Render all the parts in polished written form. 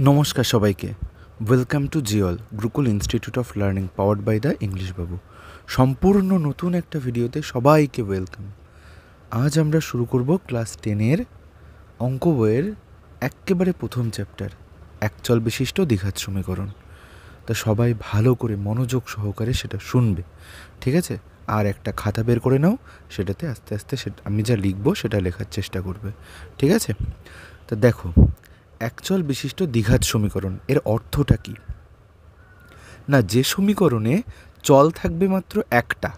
নমস্কার সবাইকে, welcome to জিওল Gurukul institute of learning powered by the English Babu. সম্পূর্ণ নতুন একটা ভিডিওতে সবাইকে ওয়েলকাম। আজ আমরা শুরু করব ক্লাস 10-এর অঙ্ক বইয়ের একেবারে প্রথম চ্যাপ্টার, একচল বিশিষ্ট দ্বিঘাত সমীকরণ। তা সবাই ভালো করে মনোযোগ সহকারে সেটা শুনবে, ঠিক আছে? আর একটা খাতা বের করে নাও, সেটাতে আস্তে আস্তে সেটা আমি যা লিখবো সেটা লেখার চেষ্টা করবে, ঠিক আছে? তা দেখো, একচল বিশিষ্ট দ্বিঘাত সমীকরণ এর অর্থটা কী? না, যে সমীকরণে চল থাকবে মাত্র একটা,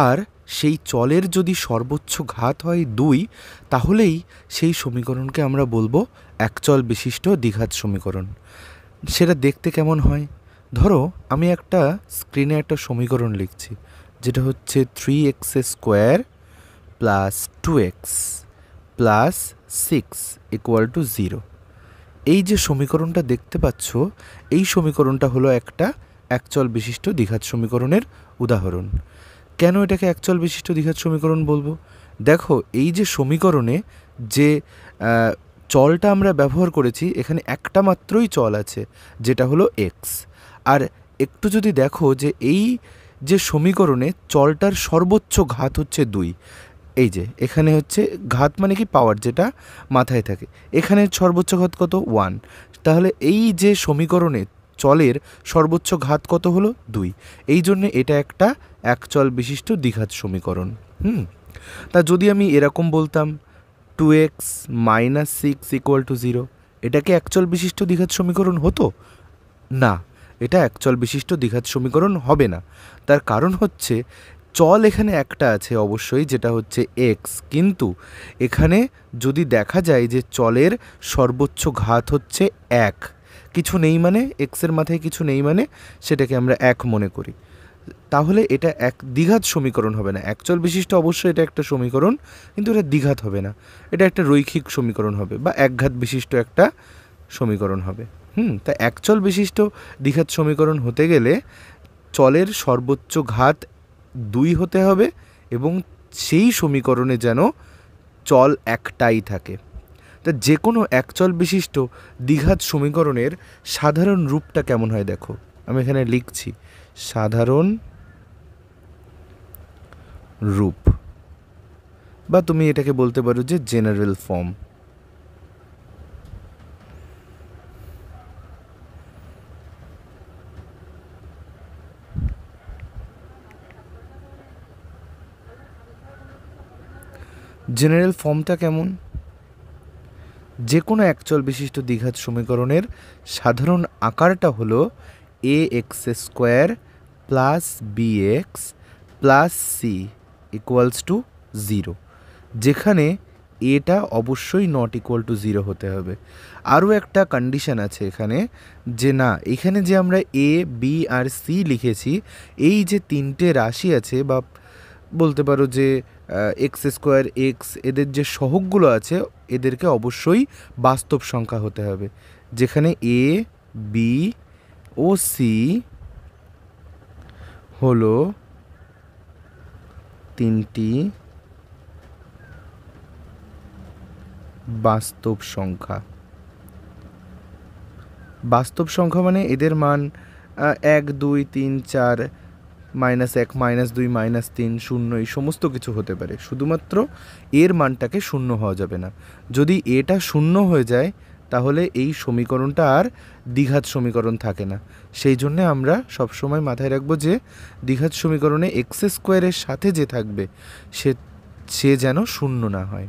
আর সেই চলের যদি সর্বোচ্চ ঘাত হয় 2, তাহলেই সেই সমীকরণকে আমরা বলবো একচল বিশিষ্ট দ্বিঘাত সমীকরণ। সেটা দেখতে কেমন হয়? ধরো আমি একটা স্ক্রিনে একটা সমীকরণ লিখছি, যেটা হচ্ছে 3x² প্লাস 2x প্লাস 6 = 0। এই যে সমীকরণটা দেখতে পাচ্ছ, এই সমীকরণটা হলো একটা একচল বিশিষ্ট দ্বিঘাত সমীকরণের উদাহরণ। কেন এটাকে একচল বিশিষ্ট দ্বিঘাত সমীকরণ বলবো? দেখো, এই যে সমীকরণে যে চলটা আমরা ব্যবহার করেছি, এখানে একটা মাত্রই চল আছে, যেটা হলো এক্স। আর একটু যদি দেখো যে এই যে সমীকরণে চলটার সর্বোচ্চ ঘাত হচ্ছে 2, এই যে এখানে হচ্ছে ঘাত মানে কি পাওয়ার, যেটা মাথায় থাকে, এখানে সর্বোচ্চ ঘাত কত? 1। তাহলে এই যে সমীকরণে চলের সর্বোচ্চ ঘাত কত হলো? 2। এই জন্যে এটা একটা একচল বিশিষ্ট দ্বিঘাত সমীকরণ। তা যদি আমি এরকম বলতাম 2x - 6 = 0, এটা কি একচল বিশিষ্ট দ্বিঘাত সমীকরণ হতো? না, এটা একচল বিশিষ্ট দ্বিঘাত সমীকরণ হবে না। তার কারণ হচ্ছে চল এখানে একটা আছে অবশ্যই, যেটা হচ্ছে এক্স, কিন্তু এখানে যদি দেখা যায় যে চলের সর্বোচ্চ ঘাত হচ্ছে 1, কিছু নেই মানে, এক্সের মাথায় কিছু নেই মানে সেটাকে আমরা 1 মনে করি, তাহলে এটা এক দ্বিঘাত সমীকরণ হবে না। একচল বিশিষ্ট অবশ্যই এটা একটা সমীকরণ, কিন্তু এটা দ্বিঘাত হবে না, এটা একটা রৈখিক সমীকরণ হবে বা একঘাত বিশিষ্ট একটা সমীকরণ হবে। তা একচল বিশিষ্ট দ্বিঘাত সমীকরণ হতে গেলে চলের সর্বোচ্চ ঘাত 2 হতে হবে এবং সেই সমীকরণে যেন চল একটাই থাকে। তা যে কোনো একচল বিশিষ্ট দ্বিঘাত সমীকরণের সাধারণ রূপটা কেমন হয় দেখো, আমি এখানে লিখছি সাধারণ রূপ, বা তুমি এটাকে বলতে পারো যে জেনারেল ফর্ম। জেনারেল ফর্মটা কেমন? যে কোনো একচল বিশিষ্ট দ্বিঘাত সমীকরণের সাধারণ আকারটা হলো ax² plus bx plus c = 0, যেখানে এটা অবশ্যই নট ইকুয়াল টু 0 হতে হবে। আরও একটা কন্ডিশন আছে এখানে, যে না, এখানে যে আমরা a, b আর c লিখেছি, এই যে তিনটে রাশি আছে, বা বলতে পারো যে x², x, এদের যে সহগগুলো আছে, এদেরকে অবশ্যই বাস্তব সংখ্যা হতে হবে, যেখানে a, b ও c হলো তিনটি বাস্তব সংখ্যা। বাস্তব সংখ্যা মানে এদের মান 1, 2, 3, 4, -1, -2, -3, 0, এই সমস্ত কিছু হতে পারে। শুধুমাত্র এর মানটাকে 0 হওয়া যাবে না। যদি এটা 0 হয়ে যায়, তাহলে এই সমীকরণটা আর দ্বিঘাত সমীকরণ থাকে না। সেই জন্যে আমরা সবসময় মাথায় রাখবো যে দ্বিঘাত সমীকরণে x² এর সাথে যে থাকবে সে যেন 0 না হয়।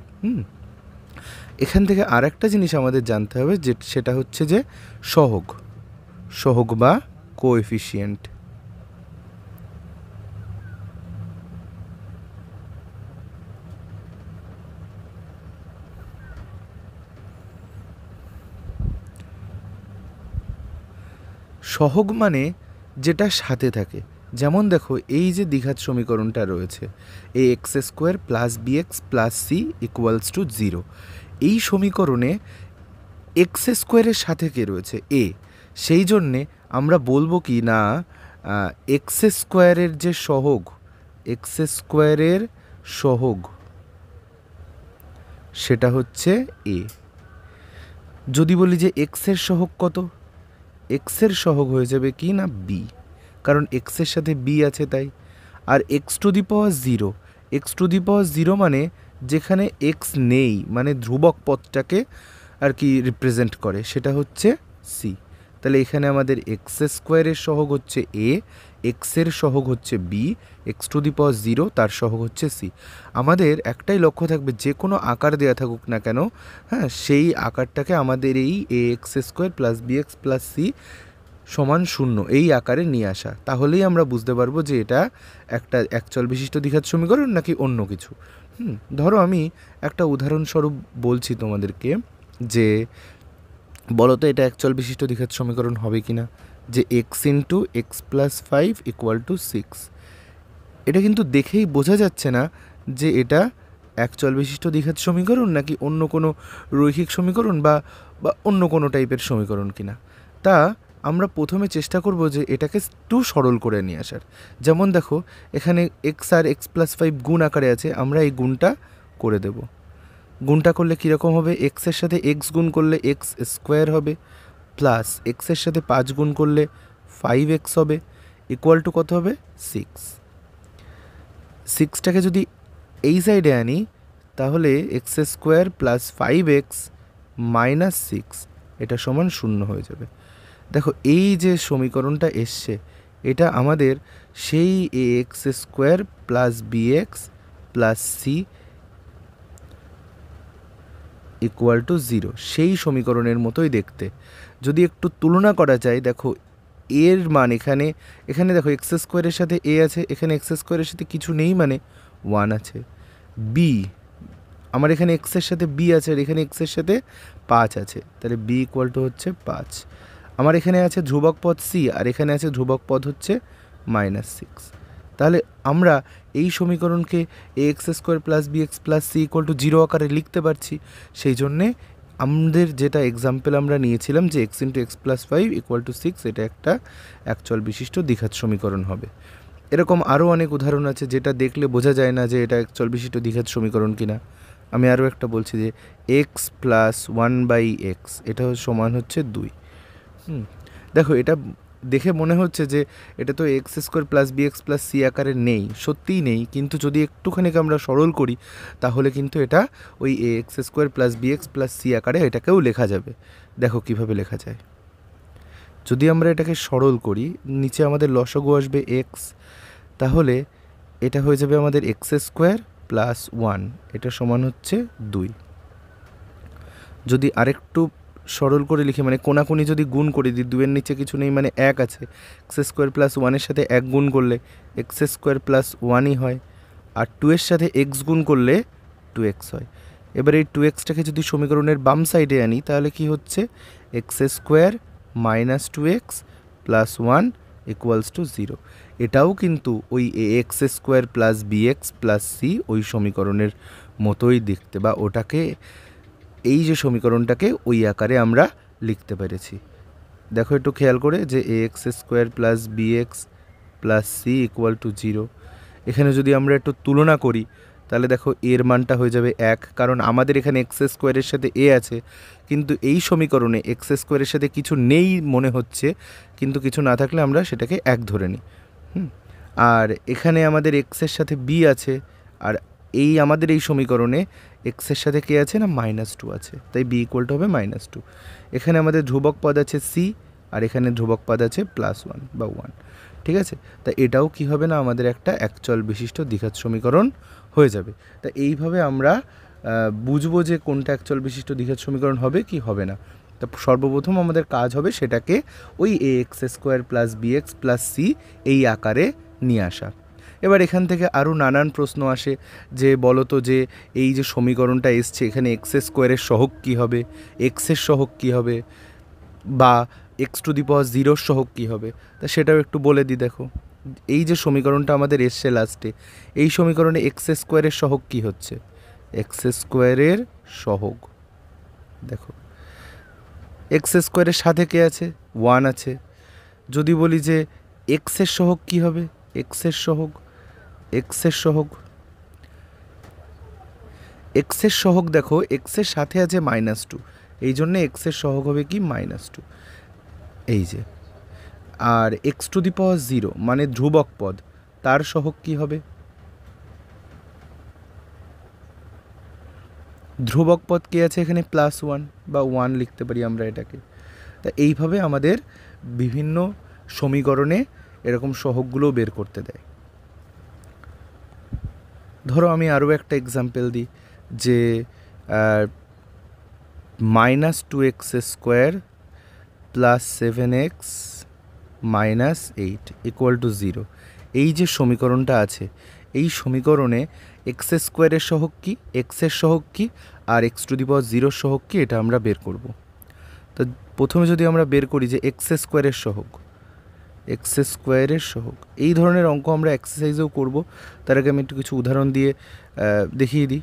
এখান থেকে আর একটা জিনিস আমাদের জানতে হবে, যে সেটা হচ্ছে যে সহগ বা কোএফিসিয়েন্ট। সহগ মানে যেটা সাথে থাকে। যেমন দেখো, এই যে দ্বিঘাত সমীকরণটা রয়েছে ax² plus bx plus c = 0, এই সমীকরণে x² এর সাথে কে রয়েছে? a। সেই জন্যে আমরা বলবো কি না, x² এর যে সহগ, x² এর সহগ সেটা হচ্ছে a। যদি বলি যে এক্সের সহগ কত, এক্সের সহগ হয়ে যাবে কি না বি, কারণ এক্সের সাথে বি আছে তাই। আর x to the power zero, x to the power zero মানে যেখানে এক্স নেই, মানে ধ্রুবক পদটাকে আর কি রিপ্রেজেন্ট করে, সেটা হচ্ছে সি। তাহলে এখানে আমাদের এক্স স্কোয়ারের সহগ হচ্ছে এ, এক্সের সহগ হচ্ছে B, X to the power zero তার সহগ হচ্ছে সি। আমাদের একটাই লক্ষ্য থাকবে, যে কোনো আকার দেওয়া থাকুক না কেন, হ্যাঁ, সেই আকারটাকে আমাদের এই a x square plus B x plus c সমান শূন্য এই আকারে নিয়ে আসা, তাহলেই আমরা বুঝতে পারবো যে এটা একটা একচল বিশিষ্ট দ্বিঘাত সমীকরণ নাকি অন্য কিছু। ধরো আমি একটা উদাহরণস্বরূপ বলছি তোমাদেরকে, যে বলো তো এটা একচল বিশিষ্ট দ্বিঘাত সমীকরণ হবে কি না, যে x into X plus five equal to six. এটা কিন্তু দেখেই বোঝা যাচ্ছে না যে এটা একচল বিশিষ্ট দ্বিঘাত সমীকরণ নাকি অন্য কোনো রৈখিক সমীকরণ বা অন্য কোনো টাইপের সমীকরণ কিনা। তা আমরা প্রথমে চেষ্টা করব যে এটাকে একটু সরল করে নিয়ে আসার। যেমন দেখো এখানে এক্স আর এক্স প্লাস ফাইভ গুণ আকারে আছে, আমরা এই গুণটা করে দেব। গুণটা করলে কীরকম হবে, এক্সের সাথে এক্স গুণ করলে এক্স স্কোয়ার হবে, প্লাস এক্সের সাথে 5 গুণ করলে 5x হবে, ইকুয়াল টু কত হবে, 6। 6টাকে যদি এই সাইডে আনি তাহলে x square plus 5x minus 6 এটা সমান 0 হয়ে যাবে। দেখো এই যে সমীকরণটা এসছে, এটা আমাদের সেই a x square plus B x plus c equal to 0 সেই সমীকরণের মতোই দেখতে। যদি একটু তুলনা করা যায়, দেখো এর মান এখানে দেখো এক্স স্কোয়ারের সাথে এ আছে, এখানে এক্স স্কোয়ারের সাথে কিছু নেই মানে 1 আছে। বি আমার এখানে এক্সের সাথে বি আছে, আর এখানে এক্সের সাথে 5 আছে, তাহলে বি ইকুয়াল টু হচ্ছে 5। আমার এখানে আছে ধ্রুবক পদ সি, আর এখানে আছে ধ্রুবক পদ হচ্ছে -6। তাহলে আমরা এই সমীকরণকে a x square plus B x plus c equal to 0 আকারে লিখতে পারছি। সেই জন্যে আমাদের যেটা এক্সাম্পল আমরা নিয়েছিলাম যে x into X plus 5 equal to 6, এটা একটা একচল বিশিষ্ট দ্বিঘাত সমীকরণ হবে। এরকম আরও অনেক উদাহরণ আছে যেটা দেখলে বোঝা যায় না যে এটা একচল বিশিষ্ট দ্বিঘাত সমীকরণ কিনা। আমি আরও একটা বলছি যে এক্স প্লাস 1/x এটা সমান হচ্ছে 2। দেখো এটা দেখে মনে হচ্ছে যে এটা তো X square plus B x plus C আকারে নেই, সত্যিই নেই, কিন্তু যদি একটুখানি আমরা সরল করি তাহলে কিন্তু এটা ওই a x square plus B x plus C আকারে এটাকেও লেখা যাবে। দেখো কিভাবে লেখা যায়। যদি আমরা এটাকে সরল করি, নিচে আমাদের লসাগু আসবে এক্স, তাহলে এটা হয়ে যাবে আমাদের এক্স স্কোয়ার প্লাস 1, এটা সমান হচ্ছে 2। যদি আরেকটু সরল করে লিখি, মানে কোনাকুনি যদি গুণ করে দিই, 2-এর নিচে কিছু নেই মানে 1 আছে, এক্স স্কোয়ার প্লাস 1-এর সাথে 1 গুণ করলে এক্স স্কোয়ার প্লাস 1ই হয়, আর 2-এর সাথে এক্স গুণ করলে 2x হয়। এবার এই 2xটাকে যদি সমীকরণের বাম সাইডে আনি তাহলে কি হচ্ছে, x square minus 2x plus 1 equals to 0। এটাও কিন্তু ওই a x square plus B x plus c ওই সমীকরণের মতোই দেখতে, বা ওটাকে এই যে সমীকরণটাকে ওই আকারে আমরা লিখতে পেরেছি। দেখো একটু খেয়াল করে যে a x square plus B x plus c equal to 0। এখানে যদি আমরা একটু তুলনা করি তাহলে দেখো এর মানটা হয়ে যাবে 1, কারণ আমাদের এখানে এক্স স্কোয়ারের সাথে এ আছে, কিন্তু এই সমীকরণে এক্স স্কোয়ারের সাথে কিছু নেই মনে হচ্ছে, কিন্তু কিছু না থাকলে আমরা সেটাকে 1 ধরে নিই। আর এখানে আমাদের এক্সের সাথে বি আছে, আর এই আমাদের এই সমীকরণে এক্সের সাথে কে আছে না -2 আছে, তাই বি ইকুয়াল টু হবে -2। এখানে আমাদের ধ্রুবক পদ আছে সি, আর এখানে ধ্রুবক পদ আছে +1 বা 1, ঠিক আছে। তা এটাও কি হবে না আমাদের একটা একচল বিশিষ্ট দ্বিঘাত সমীকরণ হয়ে যাবে। তা এইভাবে আমরা বুঝবো যে কোনটা একচল বিশিষ্ট দ্বিঘাত সমীকরণ হবে কি হবে না। তা সর্বপ্রথম আমাদের কাজ হবে সেটাকে ওই a x square plus B x plus c এই আকারে নিয়ে আসা। এবার এখান থেকে আরও নানান প্রশ্ন আসে যে বলো তো যে এই যে সমীকরণটা এসছে এখানে এক্স স্কোয়ারের সহগ কী হবে, এক্সের সহগ কী হবে, বা এক্স টু দি পাওয়ার 0 সহগ কী হবে, তা সেটাও একটু বলে দিই। দেখো এই যে সমীকরণটা আমাদের এসছে লাস্টে, এই সমীকরণে এক্স স্কোয়ারের সহগ কী হচ্ছে, এক্স স্কোয়ারের সহগ দেখো এক্স স্কোয়ারের সাথে কে আছে, 1 আছে। যদি বলি যে এক্সের সহগ কী হবে, এক্সের সহগ এক্সের সহগ দেখো এক্সের সাথে আছে -2, এই জন্য এক্সের সহগ হবে কি -2, এই যে। আর x⁻0 মানে ধ্রুবক পদ, তার সহগ কি হবে? ধ্রুবক পদ কি আছে এখানে? +1 বা 1 লিখতে পারি আমরা এটাকে। তা এইভাবে আমাদের বিভিন্ন সমীকরণে এরকম সহগগুলো বের করতে দেয়। ধরো আমি আরও একটা এক্সাম্পল দিই, যে -2x² + 7x - 8 = 0। এই যে সমীকরণটা আছে, এই সমীকরণে x² এর সহগ কি, এক্সের সহগ কি, আর x⁻0 সহগ কি, এটা আমরা বের করব। তো প্রথমে যদি আমরা বের করি যে x² এর সহগ, x² এর সহগ, এই ধরনের অঙ্ক আমরা এক্সারসাইজেও করব। তার আগে আমি একটু কিছু উদাহরণ দিয়ে দেখিয়ে দিই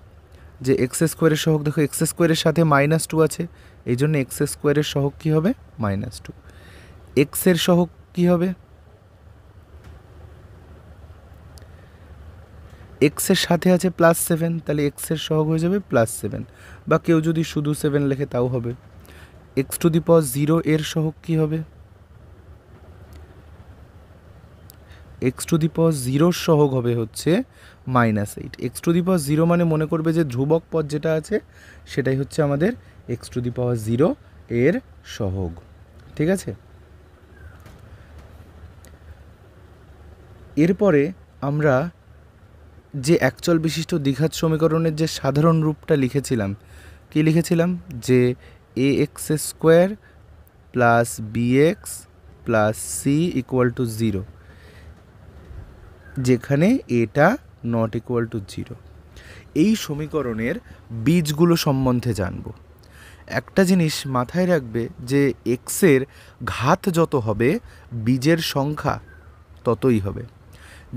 যে x² এর সহগ। দেখো x² এর সাথে -2 আছে, এই জন্য x² এর সহগ কী হবে? -2। x এর সহগ কী হবে? x এর সাথে আছে +7, তাহলে x এর সহগ হয়ে যাবে +7, বা কেউ যদি শুধু 7 লেখে তাও হবে। x⁻0 এর সহগ কী হবে? x⁻0 সহগ হবে হচ্ছে -8। x⁻0 মানে মনে করবে যে ধ্রুবক পদ যেটা আছে সেটাই হচ্ছে আমাদের x⁻0 এর সহগ, ঠিক আছে। এরপরে আমরা যে একচল বিশিষ্ট দ্বিঘাত সমীকরণের যে সাধারণ রূপটা লিখেছিলাম, কি লিখেছিলাম? যে ax² + bx + c = 0, যেখানে এটা ≠ 0। এই সমীকরণের বীজগুলো সম্বন্ধে জানব। একটা জিনিস মাথায় রাখবে যে এক্সের ঘাত যত হবে বীজের সংখ্যা ততই হবে।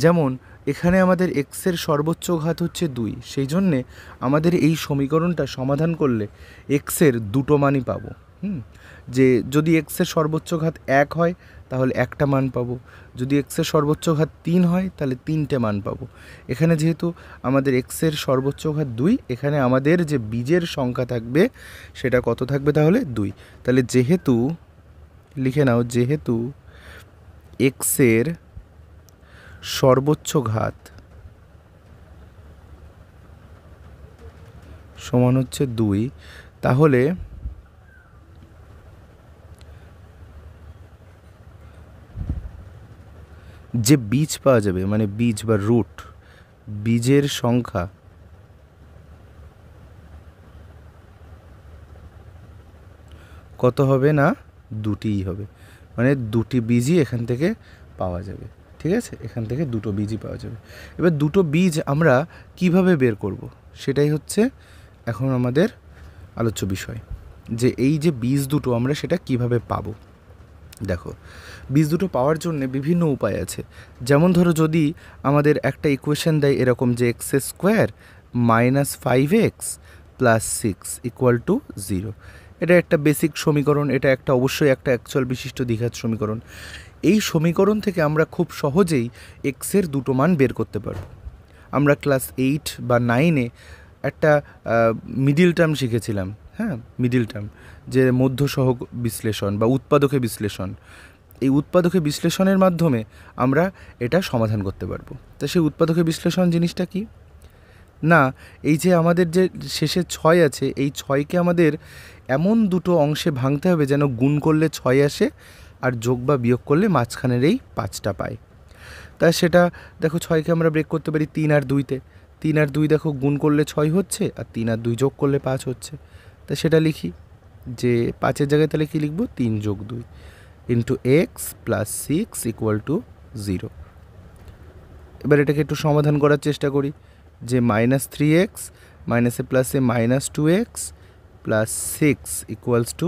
যেমন এখানে আমাদের এক্সের সর্বোচ্চ ঘাত হচ্ছে 2, সেই জন্যে আমাদের এই সমীকরণটা সমাধান করলে এক্সের দুটো মানই পাবো। যে যদি এক্সের সর্বোচ্চ ঘাত 1 হয় তাহলে একটা মান পাবো, যদি এক্সের সর্বোচ্চ ঘাত 3 হয় তাহলে 3টে মান পাবো। এখানে যেহেতু আমাদের এক্সের সর্বোচ্চ ঘাত 2, এখানে আমাদের যে বীজের সংখ্যা থাকবে সেটা কত থাকবে? তাহলে 2। তাহলে যেহেতু, লিখে নাও, যেহেতু এক্সের সর্বোচ্চ ঘাত সমান হচ্ছে 2, তাহলে যে বীজ পাওয়া যাবে, মানে বীজ বা রুট, বীজের সংখ্যা কত হবে? না 2টিই হবে, মানে 2টি বীজই এখান থেকে পাওয়া যাবে, ঠিক আছে। এখান থেকে 2টো বীজই পাওয়া যাবে। এবার 2টো বীজ আমরা কিভাবে বের করব সেটাই হচ্ছে এখন আমাদের আলোচ্য বিষয়, যে এই যে বীজ দুটো আমরা সেটা কিভাবে পাবো। দেখো, বীজ দুটো পাওয়ার জন্য বিভিন্ন উপায় আছে। যেমন ধরো, যদি আমাদের একটা ইকুয়েশন দেয় এরকম যে x² - 5x + 6 = 0, এটা একটা বেসিক সমীকরণ, এটা একটা অবশ্যই একটা একচল বিশিষ্ট দ্বিঘাত সমীকরণ। এই সমীকরণ থেকে আমরা খুব সহজেই এক্সের দুটো মান বের করতে পারব। আমরা ক্লাস 8 বা 9-এ একটা মিডিল টার্ম শিখেছিলাম, হ্যাঁ, মিডিল টার্ম, যে মধ্য সহগ বিশ্লেষণ বা উৎপাদকে বিশ্লেষণ। এই উৎপাদকে বিশ্লেষণের মাধ্যমে আমরা এটা সমাধান করতে পারবো। তা সেই উৎপাদকে বিশ্লেষণ জিনিসটা কি? না, এই যে আমাদের যে শেষে 6 আছে, এই 6কে আমাদের এমন দুটো অংশে ভাঙতে হবে যেন গুণ করলে 6 আসে আর যোগ বা বিয়োগ করলে মাঝখানের এই 5টা পাই। তা সেটা দেখো, 6কে আমরা ব্রেক করতে পারি 3 আর 2-তে। 3 আর 2 দেখো গুণ করলে 6 হচ্ছে, আর 3 আর 2 যোগ করলে 5 হচ্ছে। তা সেটা লিখি যে 5-এর জায়গায় তাহলে কী লিখব? 3 + 2 × x + 6 = 0। এবার এটাকে একটু সমাধান করার চেষ্টা করি, যে -3x - প্লাসে -2x + 6 =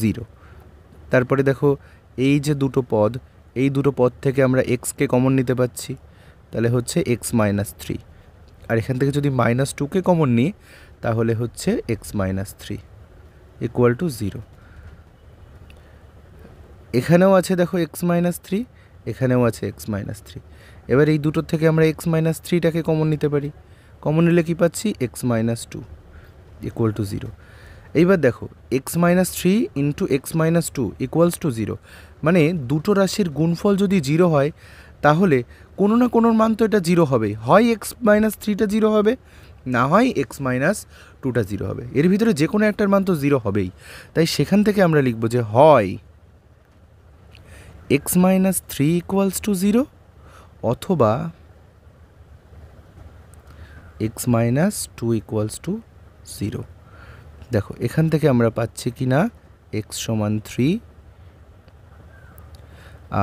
0। তারপরে দেখো, এই যে দুটো পদ, এই দুটো পদ থেকে আমরা xকে কমন নিতে পারছি, তাহলে হচ্ছে x - 3, আর এখান থেকে যদি -2কে কমন নিই তাহলে হচ্ছে x - 3 = 0। এখানেও আছে দেখো x - 3, এখানেও আছে x - 3। এবার এই দুটোর থেকে আমরা x - 3টাকে কমন নিতে পারি। কমন নিলে কি পাচ্ছি? x - 2 = 0। এইবার দেখো X minus three into X minus two equals to zero, মানে দুটো রাশির গুণফল যদি জিরো হয় তাহলে কোনো না কোনো মান তো এটা জিরো হবেই, হয় এক্স মাইনাস থ্রিটা জিরো হবে, না হয় এক্স মাইনাস টুটা জিরো হবে, এর ভিতরে যে কোনো একটার মান তো জিরো হবেই। তাই সেখান থেকে আমরা লিখব যে হয় x minus three equals to zero অথবা x minus two equals to zero. দেখো এখান থেকে আমরা পাচ্ছি কি না এক্স সমান থ্রি,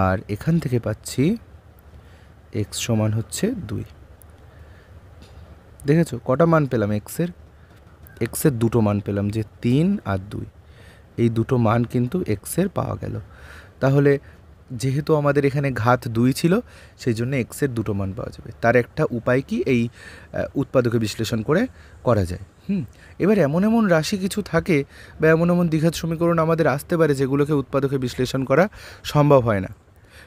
আর এখান থেকে পাচ্ছি এক্স সমান হচ্ছে দুই। দেখেছো কটা মান পেলাম এক্সের দুটো মান পেলাম, যে তিন আর দুই, এই দুটো মান কিন্তু এক্সের পাওয়া গেল। তাহলে যেহেতু আমাদের এখানে ঘাত দুই ছিল সেই জন্য এক্সের দুটো মান পাওয়া যাবে। তার একটা উপায় কি এই উৎপাদকে বিশ্লেষণ করে করা যায়। এবার এমন এমন রাশি কিছু থাকে বা এমন এমন দ্বিঘাত সমীকরণ আমাদের আসতে পারে যেগুলোকে উৎপাদকে বিশ্লেষণ করা সম্ভব হয় না।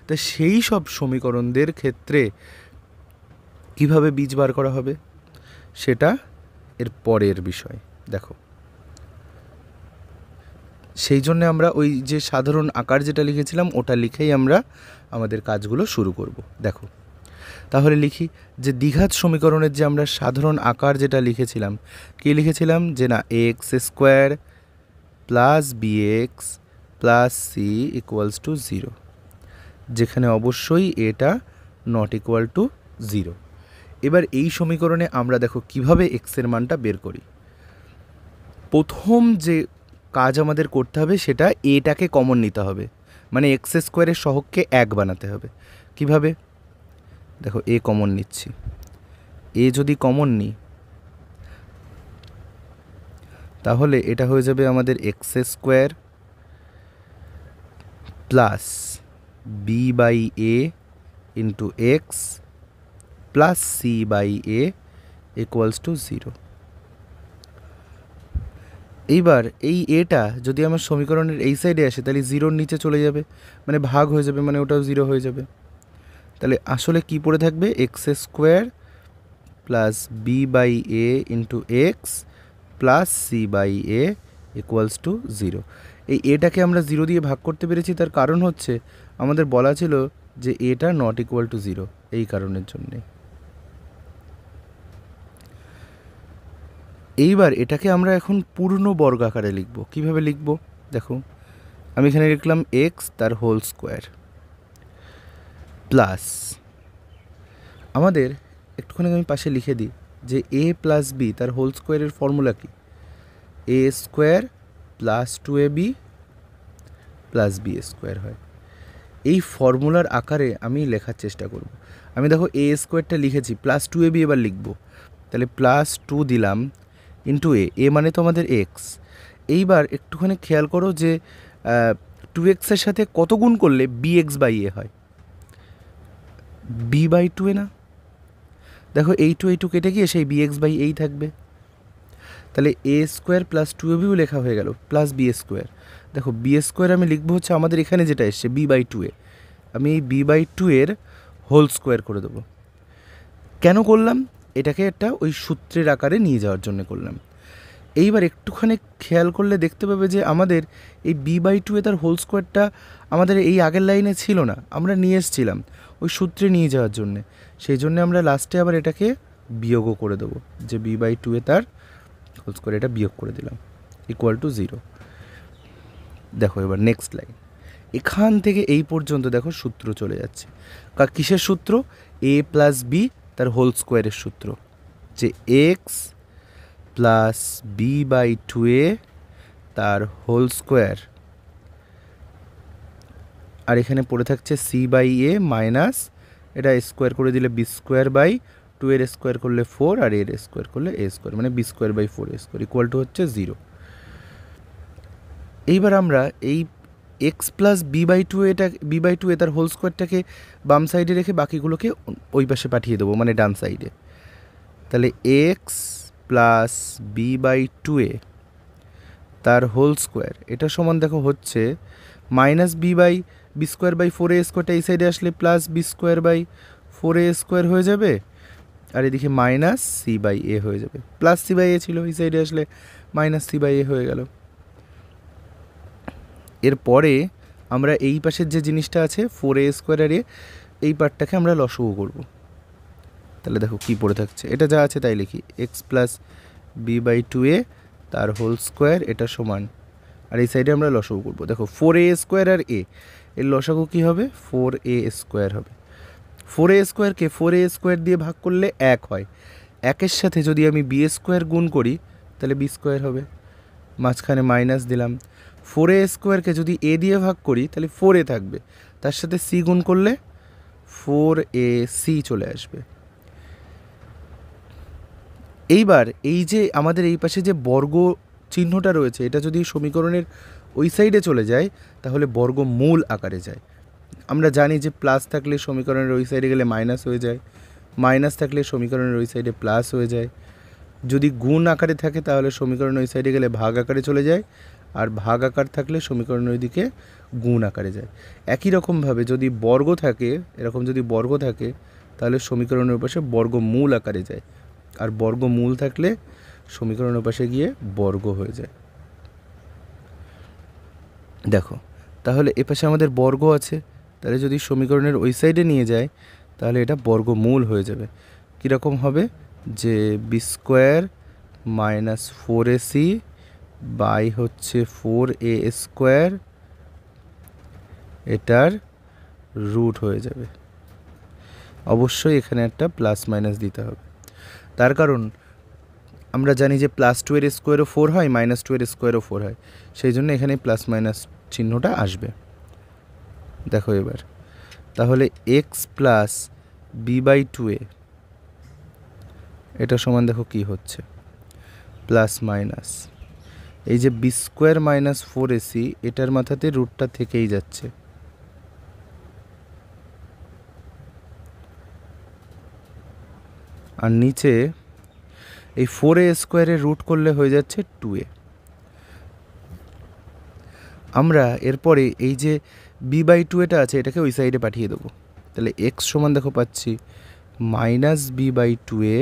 তা সেই সব সমীকরণদের ক্ষেত্রে কিভাবে বীজ বার করা হবে সেটা এর পরের বিষয়। দেখো সেই জন্য আমরা ওই যে সাধারণ আকার যেটা লিখেছিলাম ওটা লিখেই আমরা আমাদের কাজগুলো শুরু করব। দেখো তাহলে লিখি যে দ্বিঘাত সমীকরণের যে আমরা সাধারণ আকার যেটা লিখেছিলাম, কী লিখেছিলাম যে না X square plus B x plus C equals to zero, যেখানে অবশ্যই এটা নট ইকুয়াল টু জিরো। এবার এই সমীকরণে আমরা দেখো কিভাবে এক্সের মানটা বের করি। প্রথম যে কাজ আমাদের করতে হবে সেটা এটাকে কমন নিতে হবে, মানে এক্স স্কোয়ারের সহগকে এক বানাতে হবে। কিভাবে? দেখো এ কমন নিচ্ছি, এ যদি কমন নিই তাহলে এটা হয়ে যাবে আমাদের X square plus B by A into X plus C by A equals to zero. এইবার এই এটা যদি আমার সমীকরণের এই সাইডে আসে তাহলে জিরোর নিচে চলে যাবে, মানে ভাগ হয়ে যাবে, মানে ওটাও জিরো হয়ে যাবে। তাহলে আসলে কি পড়ে থাকবে X square plus B by A into X plus C by A equals to zero. এই এটাকে আমরা জিরো দিয়ে ভাগ করতে পেরেছি, তার কারণ হচ্ছে আমাদের বলা ছিল যে এটা নট ইকুয়াল টু জিরো, এই কারণের জন্যে। এইবার এটাকে আমরা এখন পূর্ণ বর্গ আকারে লিখব। কীভাবে লিখব? দেখো আমি এখানে লিখলাম এক্স তার হোল স্কোয়ার প্লাস, আমাদের একটুখানি আমি পাশে লিখে দিই যে এ প্লাস বি তার হোল স্কোয়ারের ফর্মুলা কি, এ square plus two A B plus b square হয়। এই ফর্মুলার আকারে আমি লেখার চেষ্টা করব। আমি দেখো এ স্কোয়ারটা লিখেছি, প্লাস টু এ বি এবার লিখব, তাহলে প্লাস টু দিলাম ইন্টু এ মানে তো আমাদের এক্স। এইবার একটুখানি খেয়াল করো যে টু এক্সের সাথে কত গুণ করলে বি এক্স বাই এ হয়, বি বাই টু এ না? দেখো এই টু কেটে গিয়ে সেই বি এক্স বাই এই থাকবে, তাহলে এ স্কোয়ার প্লাস টু এ বিও লেখা হয়ে গেল প্লাস বি স্কোয়ার। দেখো বি স্কোয়ার আমি লিখবো হচ্ছে আমাদের এখানে যেটা এসছে বি বাই টু এ, আমি এই বি বাই টু এর হোল স্কোয়ার করে দেবো। কেন করলাম? এটাকে একটা ওই সূত্রের আকারে নিয়ে যাওয়ার জন্য করলাম। এইবার একটুখানি খেয়াল করলে দেখতে পাবে যে আমাদের এই বি বাই টু এ তার হোল স্কোয়ারটা আমাদের এই আগের লাইনে ছিল না, আমরা নিয়ে এসেছিলাম ওই সূত্রে নিয়ে যাওয়ার জন্যে। সেই জন্য আমরা লাস্টে আবার এটাকে বিয়োগও করে দেবো, যে বি বাই টু এ তার হোল স্কোয়ার, এটা বিয়োগ করে দিলাম ইকুয়াল টু জিরো। দেখো এবার নেক্সট লাইন, এখান থেকে এই পর্যন্ত দেখো সূত্র চলে যাচ্ছে। কিসের সূত্র? এ প্লাস বি তার হোল স্কোয়ারের সূত্র, যে x plus B by two a তার হোল স্কোয়ার, আর এখানে পড়ে থাকছে সি বাই এ মাইনাস, এটা স্কোয়ার করে দিলে বি স্কোয়ার বাই টু এর স্কোয়ার করলে ফোর, আর এর স্কোয়ার করলে এ স্কোয়ার, মানে b square by four a square equal to হচ্ছে জিরো। এইবার আমরা এই x plus B by two এটা বি বাই টু এ তার হোল স্কোয়ারটাকে বাম সাইডে রেখে বাকিগুলোকে ওই পাশে পাঠিয়ে দেবো, মানে ডান সাইডে। তাহলে x plus B by two a তার হোল স্কোয়ার, এটা সমান দেখো হচ্ছে minus B square by four a স্কোয়ারটা এই সাইডে আসলে plus b square by four a square হয়ে যাবে, আর এদিকে মাইনাস সি বাই এ হয়ে যাবে, প্লাস সি বাই এ ছিল এই সাইডে আসলে মাইনাস সি বাই এ হয়ে গেল। এরপরে আমরা এই পাশের যে জিনিসটা আছে 4a² আর এ, এই পার্টটাকে আমরা লসগু করব। তাহলে দেখো কি পড়ে থাকছে, এটা যা আছে তাই লিখি, x plus B by 2a তার হোল স্কোয়ার, এটা সমান, আর এই সাইডে আমরা লসগু করব। দেখো 4a² আর এ, এর লসাগু কী হবে, 4a² হবে। 4a²কে 4a² দিয়ে ভাগ করলে 1 হয়, 1-এর সাথে যদি আমি b² গুণ করি তাহলে b² হবে, মাঝখানে মাইনাস দিলাম। 4a² যদি a দিয়ে ভাগ করি তাহলে 4a থাকবে, তার সাথে c গুণ করলে 4ac চলে আসবে। এইবার এই যে আমাদের এই পাশে যে বর্গ চিহ্নটা রয়েছে, এটা যদি সমীকরণের ওই সাইডে চলে যায় তাহলে বর্গমূল আকারে যায়। আমরা জানি যে প্লাস থাকলে সমীকরণের ওই সাইডে গেলে মাইনাস হয়ে যায়, মাইনাস থাকলে সমীকরণের ওই সাইডে প্লাস হয়ে যায়, যদি গুণ আকারে থাকে তাহলে সমীকরণ ওই সাইডে গেলে ভাগ আকারে চলে যায়, আর ভাগ আকার থাকলে সমীকরণ ওই দিকে গুণ আকারে যায়। একই রকমভাবে যদি বর্গ থাকে, এরকম যদি বর্গ থাকে তাহলে সমীকরণের পাশে বর্গমূল আকারে যায়, আর বর্গমূল থাকলে সমীকরণের পাশে গিয়ে বর্গ হয়ে যায়। দেখো তাহলে এ পাশে আমাদের বর্গ আছে, তাহলে যদি সমীকরণের ওই সাইডে নিয়ে যায় তাহলে এটা বর্গমূল হয়ে যাবে। কীরকম হবে, যে b² মাইনাস 4ac বাই হচ্ছে 4a², এটার রুট হয়ে যাবে। অবশ্যই এখানে একটা প্লাস মাইনাস দিতে হবে, তার কারণ আমরা জানি যে +2 এর স্কোয়ারও 4 হয়, -2 এর স্কোয়ারও 4 হয়, সেই জন্য এখানে প্লাস মাইনাস চিহ্নটা আসবে। দেখো এবার তাহলে x plus B by 2a, এটা সমান দেখো কি হচ্ছে, প্লাস মাইনাস এই যে b² মাইনাস 4ac, এটার মাথাতে রুটটা থেকেই যাচ্ছে, আর নিচে এই 4a² রুট করলে হয়ে যাচ্ছে 2a। আমরা এরপরে এই যে b বাই 2 এটা আছে, এটাকে ওই সাইডে পাঠিয়ে দেবো। তাহলে এক্স সমান দেখো পাচ্ছি মাইনাস বি বাই 2a,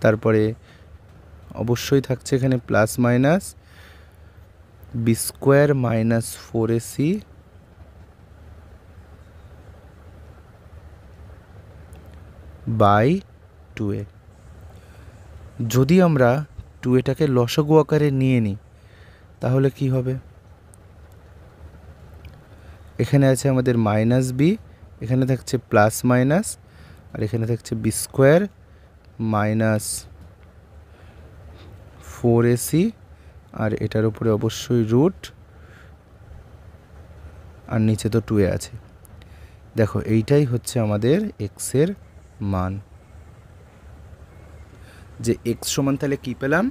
তারপরে অবশ্যই থাকছে এখানে plus minus b² minus 4ac by 2a। যদি আমরা 2aটাকে লসাগু আকারে নিয়ে নিই তাহলে কি হবে, এখানে আছে আমাদের মাইনাস বি, এখানে থাকছে প্লাস মাইনাস, আর এখানে থাকছে b² মাইনাস 4ac, আর এটার উপরে অবশ্যই রুট, আর নিচে তো 2a আছে। দেখো এইটাই হচ্ছে আমাদের এক্সের মান, যে এক্স সমান তাহলে কী পেলাম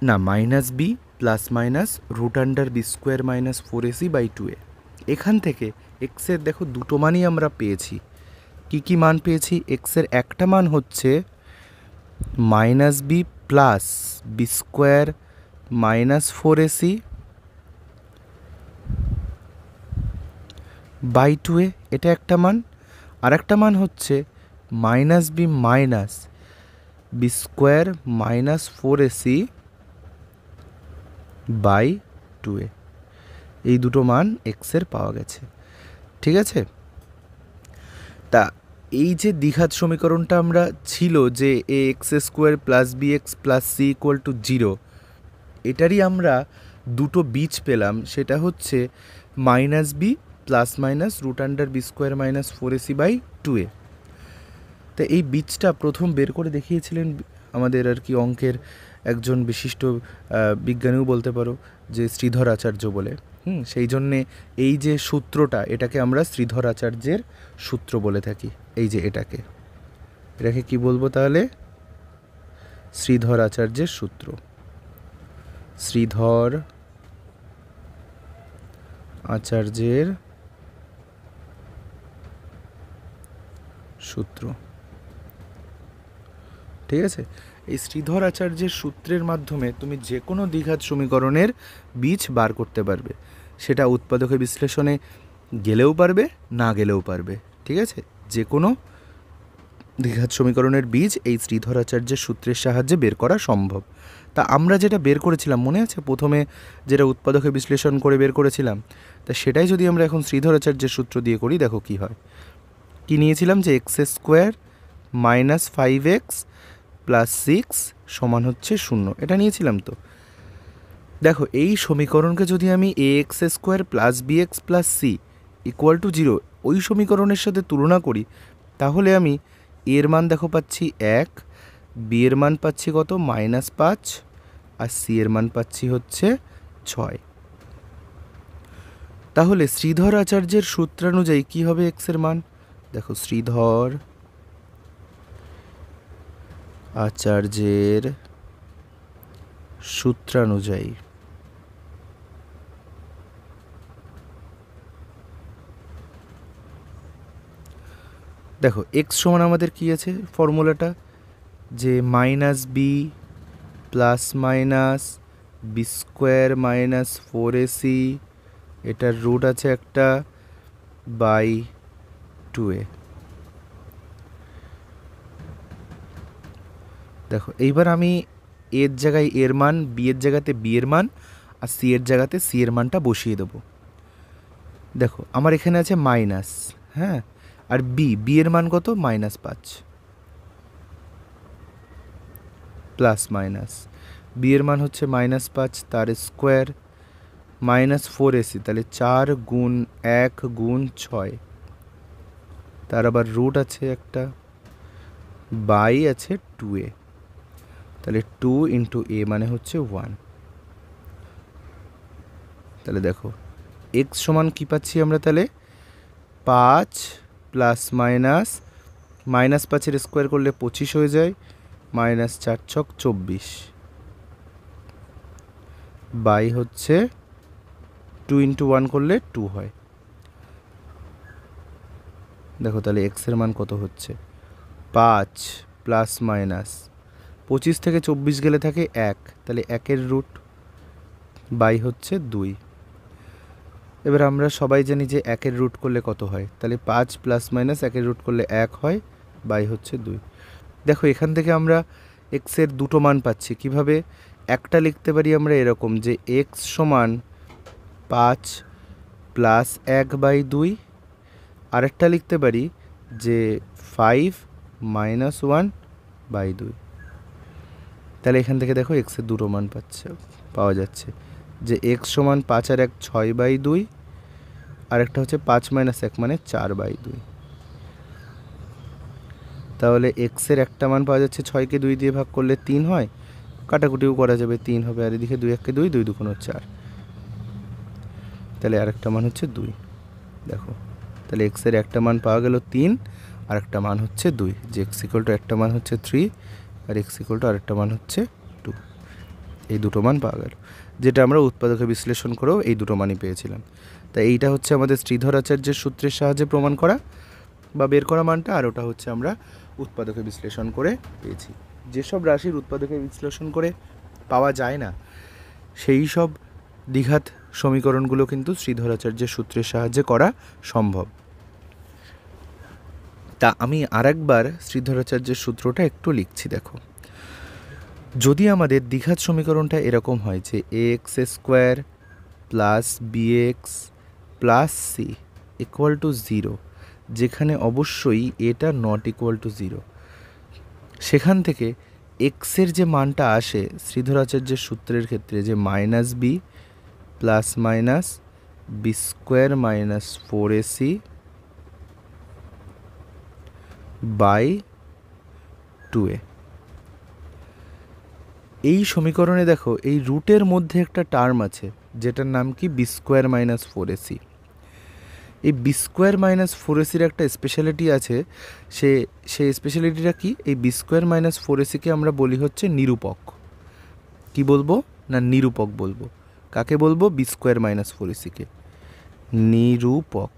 না, minus B plus minus √b² minus 4ac by 2a। এখান থেকে এক্সের দেখো দুটো মানই আমরা পেয়েছি। কি কি মান পেয়েছি, এক্সের একটা মান হচ্ছে minus B plus b² minus 4ac by 2a, এটা একটা মান। আর একটা মান হচ্ছে minus B minus b² minus 4ac by 2a। এই দুটো মান এক্সের পাওয়া গেছে, ঠিক আছে। তা এই যে দ্বিঘাত সমীকরণটা আমরা ছিল যে ax² plus bx plus c equal to 0, এটারই আমরা দুটো বীজ পেলাম, সেটা হচ্ছে minus B plus minus √b² minus 4ac by 2a। তা এই বীজটা প্রথম বের করে দেখিয়েছিলেন আমাদের আর কি অঙ্কের একজন বিশিষ্ট বিজ্ঞানীও বলতে পারো, যে শ্রীধর আচার্য বলে। সেই জন্যে এই যে সূত্রটা, এটাকে আমরা শ্রীধর আচার্যের সূত্র বলে থাকি। এই যে এটাকে কি বলবো তাহলে, শ্রীধর আচার্যের সূত্র, শ্রীধর আচার্যের সূত্র, ঠিক আছে। এই শ্রীধর আচার্যের সূত্রের মাধ্যমে তুমি যে কোনো দ্বিঘাত সমীকরণের বীজ বার করতে পারবে, সেটা উৎপাদকের বিশ্লেষণে গেলেও পারবে, না গেলেও পারবে, ঠিক আছে। যে কোনো দ্বিঘাত সমীকরণের বীজ এই শ্রীধরাচার্যের সূত্রের সাহায্যে বের করা সম্ভব। তা আমরা যেটা বের করেছিলাম মনে আছে, প্রথমে যেটা উৎপাদকে বিশ্লেষণ করে বের করেছিলাম, তা সেটাই যদি আমরা এখন শ্রীধরাচার্যের সূত্র দিয়ে করি, দেখো কি হয়। কি নিয়েছিলাম যে x square minus 5x plus 6 সমান হচ্ছে 0, এটা নিয়েছিলাম। তো দেখো এই সমীকরণকে যদি আমি a x square plus B x plus c equal to 0 ওই সমীকরণের সাথে তুলনা করি, তাহলে আমি এর মান দেখো পাচ্ছি 1, বি এর মান পাচ্ছি কত -5, আর সি এর মান পাচ্ছি হচ্ছে 6। তাহলে শ্রীধর আচার্যের সূত্রানুযায়ী কি হবে এক্স এর মান? দেখো শ্রীধর আচার্যের সূত্রানুযায়ী দেখো এক্স সমান আমাদের কি আছে ফর্মুলাটা, যে -b plus minus B square minus 4ac, এটার রুট আছে একটা, বাই 2a। দেখো এইবার আমি এর জায়গায় এর মান, বি এর জায়গাতে বি এর মান, আর সি এর জায়গাতে সি এর মানটা বসিয়ে দেবো। দেখো আমার এখানে আছে মাইনাস, হ্যাঁ, আর বি এর মান কত -5, প্লাস মাইনাস বি এর মান হচ্ছে -5, তার স্কোয়ার মাইনাস 4ac, তাহলে 4 গুণ 1 গুণ 6, তার আবার রুট আছে একটা, বাই আছে 2a, তাহলে 2 ইন্টু এ মানে হচ্ছে 1। তাহলে দেখো এক্স সমান কী পাচ্ছি আমরা, তাহলে 5 প্লাস -5 স্কোয়ার করলে 25 হয়ে যায়, -4 ছক 24, বাই হচ্ছে 2 ইন্টু 1 করলে 2 হয়। দেখো তাহলে এক্সের মান কত হচ্ছে 5 প্লাস মাইনাস 25 থেকে 24 গেলে থাকে 1, তাহলে 1-এর রুট, বাই হচ্ছে 2। এবার আমরা সবাই জানি যে 1-এর রুট করলে কত হয়, তাহলে 5 প্লাস মাইনাস 1-এর রুট করলে 1 হয়, বাই হচ্ছে 2। দেখো এখান থেকে আমরা এক্সের দুটো মান পাচ্ছি। কিভাবে? একটা লিখতে পারি আমরা এরকম, যে এক্স সমান 5 প্লাস 1/2, আরেকটা লিখতে পারি যে 5 মাইনাস 1/2। তাহলে এখান থেকে দেখো এক্সের দুটো মান পাওয়া যাচ্ছে, যে এক্স সমান 5 আর 1 6/2, আরেকটা হচ্ছে 5 মাইনাস 1 মানে 4/2। তাহলে এক্সের একটা মান পাওয়া যাচ্ছে, 6কে 2 দিয়ে ভাগ করলে 3 হয়, কাটাকুটিও করা যাবে, 3 হবে, আর এদিকে 2 1কে 2, 2 2 4, তাহলে আরেকটা মান হচ্ছে 2। দেখো তাহলে এক্সের একটা মান পাওয়া গেল 3, আর একটা মান হচ্ছে 2, যে এক্স ইকুয়াল টু একটা মান হচ্ছে 3 আর এক্স ইকুয়াল টু আরেকটা মান হচ্ছে 2। এই দুটো মান পাওয়া গেল, যেটা আমরা উৎপাদকে বিশ্লেষণ করেও এই দুটো মানই পেয়েছিলাম। তাই এইটা হচ্ছে আমাদের শ্রীধর আচার্যের সূত্রের সাহায্যে প্রমাণ করা বা বের করা মানটা, আর ওটা হচ্ছে আমরা উৎপাদকে বিশ্লেষণ করে পেয়েছি। যেসব রাশির উৎপাদকে বিশ্লেষণ করে পাওয়া যায় না, সেই সব দ্বিঘাত সমীকরণগুলো কিন্তু শ্রীধর আচার্যের সূত্রের সাহায্যে করা সম্ভব। তা আমি আরেকবার শ্রীধর আচার্যের সূত্রটা একটু লিখছি। দেখো যদি আমাদের দ্বিঘাত সমীকরণটা এরকম হয় যে a x square plus B x plus c equal to 0, যেখানে অবশ্যই এটা নট ইকুয়াল টু 0, সেখান থেকে এক্সের যে মানটা আসে শ্রীধর আচার্যের সূত্রের ক্ষেত্রে, যে -b plus minus B square minus 4ac by 2a। এই সমীকরণে দেখো এই রুটের মধ্যে একটা টার্ম আছে যেটার নাম কি বি স্কোয়ার মাইনাস 4ac। এই বি স্কোয়ার মাইনাস 4ac-র একটা স্পেশালিটি আছে, সেই স্পেশালিটিটা কি? এই বি স্কোয়ার মাইনাস 4ac-কে আমরা বলি হচ্ছে নিরূপক। কি বলবো না? নিরূপক বলবো। কাকে বলবো? বি স্কোয়ার মাইনাস 4ac-কে নিরূপক।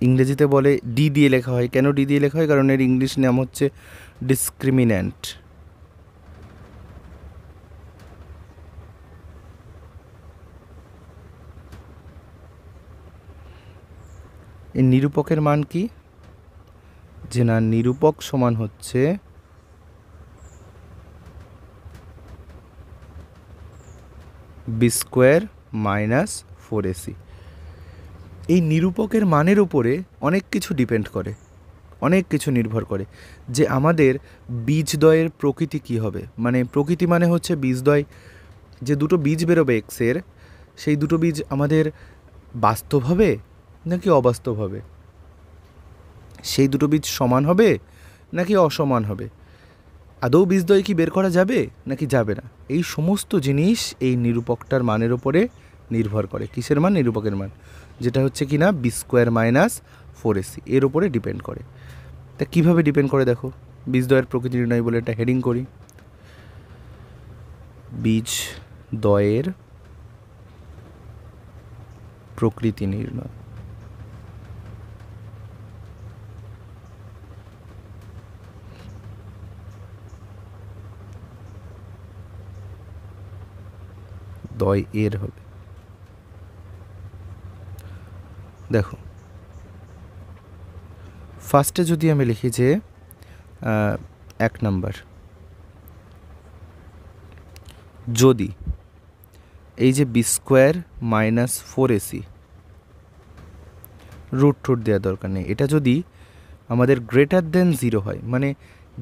ইংরেজিতে বলে ডি দিয়ে লেখা হয়। কেন ডি দিয়ে লেখা হয়? কারণ এর ইংলিশ নাম হচ্ছে ডিসক্রিমিন্যান্ট। এই নিরূপকের মান কি? যে না, নিরূপক সমান হচ্ছে বি স্কোয়ার মাইনাস 4ac। এই নিরূপকের মানের উপরে অনেক কিছু ডিপেন্ড করে, অনেক কিছু নির্ভর করে যে আমাদের বীজদ্বয়ের প্রকৃতি কি হবে। মানে প্রকৃতি মানে হচ্ছে বীজদ্বয়, যে দুটো বীজ বেরোবে এক্সের, সেই দুটো বীজ আমাদের বাস্তব হবে নাকি অবাস্তব হবে, সেই দুটো বীজ সমান হবে নাকি অসমান হবে, আদৌ বীজদ্বয় কি বের করা যাবে নাকি যাবে না, এই সমস্ত জিনিস এই নিরূপকটার মানের ওপরে নির্ভর করে। কিসের মান? নিরূপকের মান, যেটা হচ্ছে কি না বি স্কোয়ার মাইনাস 4ac, এর ওপরে ডিপেন্ড করে। তা কীভাবে ডিপেন্ড করে দেখো, বীজদ্বয়ের প্রকৃতি নির্ণয় বলে একটা হেডিং করি, বীজদ্বয়ের প্রকৃতি নির্ণয়। দয় এর হবে। দেখো ফার্স্টে যদি আমি লিখি যে 1 নাম্বার, যদি এই যে B square minus 4ac, root টুট দেওয়ার দরকার নেই, এটা যদি আমাদের গ্রেটার দেন 0 হয়, মানে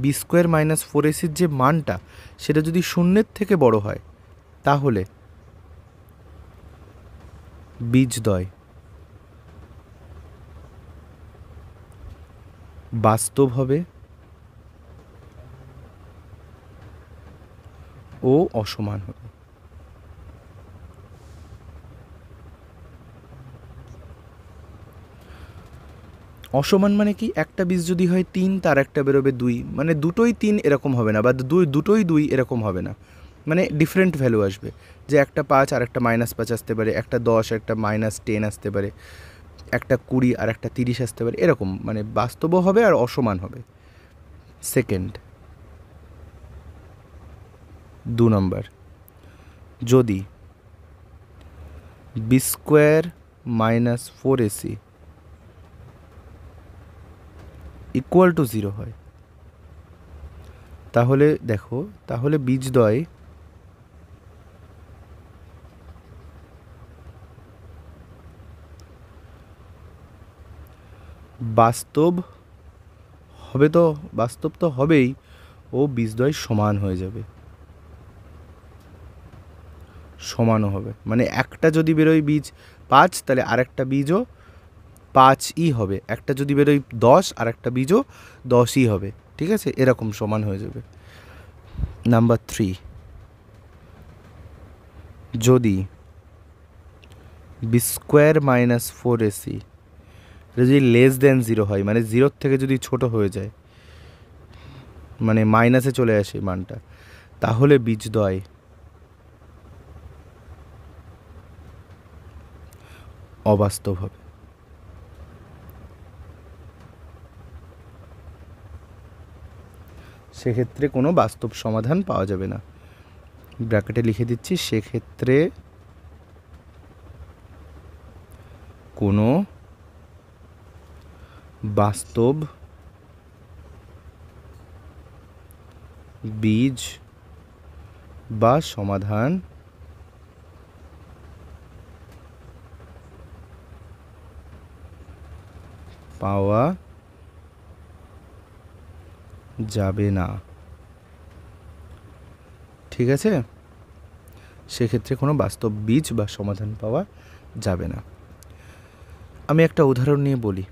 বি স্কোয়ার মাইনাস 4ac যে মানটা সেটা যদি শূন্যের থেকে বড় হয়, তাহলে বীজদ্বয় বাস্তব হবে ও অসমান হবে। অসমান মানে কি? একটা বীজ যদি হয় 3, তার একটা বেরোবে 2, মানে দুটোই 3 এরকম হবে না, বা দুটোই 2 এরকম হবে না, মানে ডিফারেন্ট ভ্যালু আসবে। যে একটা 5 আর একটা -5 আসতে পারে, একটা 10 একটা -10 আসতে পারে, একটা 20 আর একটা 30 আসতে পারে, এরকম মানে বাস্তবও হবে আর অসমান হবে। সেকেন্ড, 2 নম্বর, যদি B square minus 4ac equal to 0 হয়, তাহলে দেখো, তাহলে বীজদ্বয় বাস্তব হবে, তো বাস্তব তো হবেই, ও বীজদ্বয় সমান হয়ে যাবে, সমানও হবে। মানে একটা যদি বেরোয় বীজ 5, তাহলে আরেকটা বীজও 5ই হবে, একটা যদি বেরোয় 10 আর একটা বীজও 10ই হবে, ঠিক আছে, এরকম সমান হয়ে যাবে। নাম্বার 3, যদি বি স্কোয়ার মাইনাস 4ac যদি লেস দেন 0 হয়, মানে 0 থেকে যদি ছোট হয়ে যায়, মানে মাইনাসে চলে আসে মানটা, তাহলে বীজদ্বয় অবাস্তব হবে। সেক্ষেত্রে কোনো বাস্তব সমাধান পাওয়া যাবে না। ব্র্যাকেটে লিখে দিচ্ছি, সেক্ষেত্রে কোনো বাস্তব বীজ বা সমাধান পাওয়া যাবে না, ঠিক আছে, সেক্ষেত্রে কোনো বাস্তব বীজ বা সমাধান পাওয়া যাবে না। আমি একটা উদাহরণ নিয়ে বলি।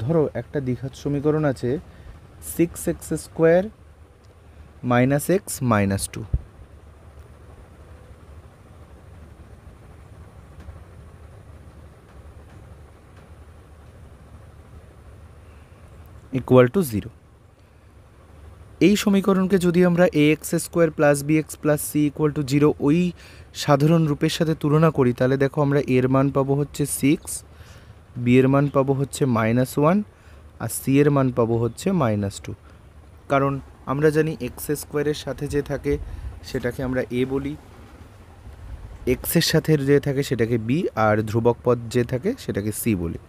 ধরো একটা দ্বিঘাত সমীকরণ আছে 6x square minus x minus 2, equal to 0। এই সমীকরণকে যদি আমরা ax square plus bx plus c equal to 0 ওই সাধারণ রূপের সাথে তুলনা করি, তাহলে দেখো আমরা এর মান পাবো হচ্ছে 6, বি এর মান পাবো হচ্ছে -1, আর সি এর মান পাবো হচ্ছে -2। কারণ আমরা জানি এক্স স্কোয়ারের সাথে যে থাকে সেটাকে আমরা এ বলি, এক্সের সাথে যে থাকে সেটাকে বি, আর ধ্রুবক পদ যে থাকে সেটাকে সি বলি।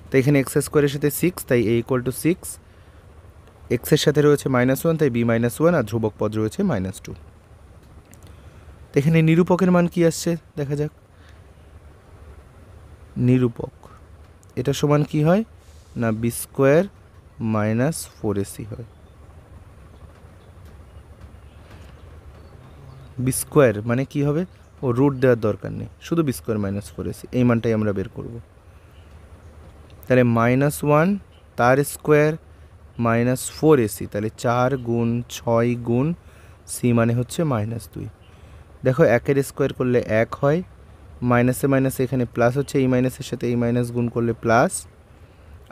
তো এখানে এক্স স্কোয়ারের সাথে 6, তাই এ ইকুয়াল টু 6, এক্সের সাথে রয়েছে -1, তাই বি -1, আর ধ্রুবক পদ রয়েছে -2। তো এখানে নিরূপকের মান কি আসছে দেখা যাক। নিরূপক এটা সমান কি হয় না বি স্কোয়ার -4ac হয়। বি স্কোয়ার মানে কি হবে, ও রুট দেওয়ার দরকার নেই, শুধু বি স্কোয়ার -4ac, এই মানটাই আমরা বের করব। তাহলে -1 তার স্কোয়ার -4ac, তাহলে 4 গুণ 6 গুণ সি মানে হচ্ছে -2। দেখো 1-এর স্কোয়ার করলে 1 হয়, মাইনাসে মাইনাসে এখানে প্লাস হচ্ছে, এই মাইনাসের সাথে এই মাইনাস গুণ করলে প্লাস,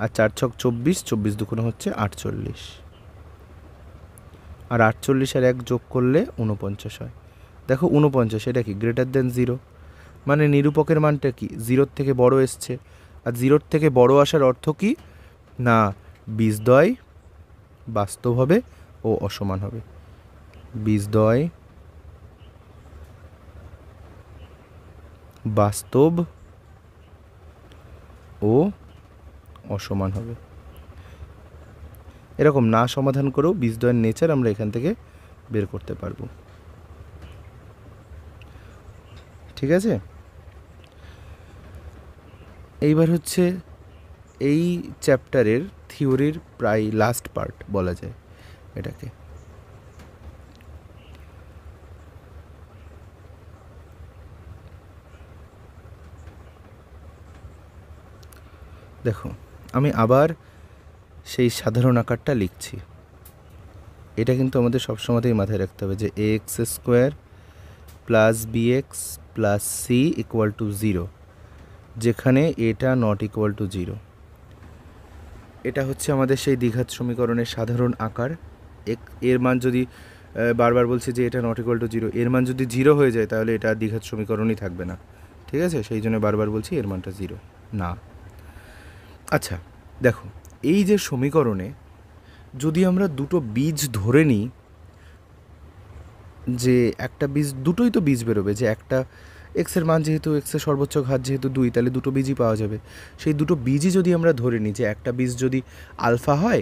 আর 4 ছক 24, 24 দুগুণে হচ্ছে 48, আর 48 আর 1 যোগ করলে 49 হয়। দেখো 49 এটা কি গ্রেটার দেন 0, মানে নিরূপকের মানটা কি 0-র থেকে বড় এসছে। আর 0-র থেকে বড় আসার অর্থ কি না বীজদ্বয় বাস্তব হবে ও অসমান হবে। বীজদ্বয় বাস্তব ও অসমান হবে। এরকম না সমাধান করেও বীজদ্বয়ের নেচার আমরা এখান থেকে বের করতে পারবো। ঠিক আছে, এইবার হচ্ছে এই চ্যাপ্টারের থিওরির প্রায় লাস্ট পার্ট বলা যায় এটাকে। দেখো আমি আবার সেই সাধারণ আকারটা লিখছি। এটা কিন্তু আমাদের সবসময়তেই মাথায় রাখতে হবে যে a x square plus B x plus c equal to 0, যেখানে এটা নট ইকুয়াল টু 0। এটা হচ্ছে আমাদের সেই দ্বিঘাত সমীকরণের সাধারণ আকার। এর মান যদি বারবার বলছে যে এটা নট ইকুয়াল টু 0, এর মান যদি 0 হয়ে যায় তাহলে এটা দ্বিঘাত সমীকরণই থাকবে না। ঠিক আছে, সেই জন্য বারবার বলছি এর মানটা 0 না। আচ্ছা দেখো, এই যে সমীকরণে যদি আমরা দুটো বীজ ধরে নিই, যে একটা বীজ, দুটোই তো বীজ বেরোবে, যে একটা এক্সের মান যেহেতু এক্সের সর্বোচ্চ ঘাত যেহেতু 2, তাহলে দুটো বীজই পাওয়া যাবে। সেই দুটো বীজই যদি আমরা ধরে নিই যে একটা বীজ যদি আলফা হয়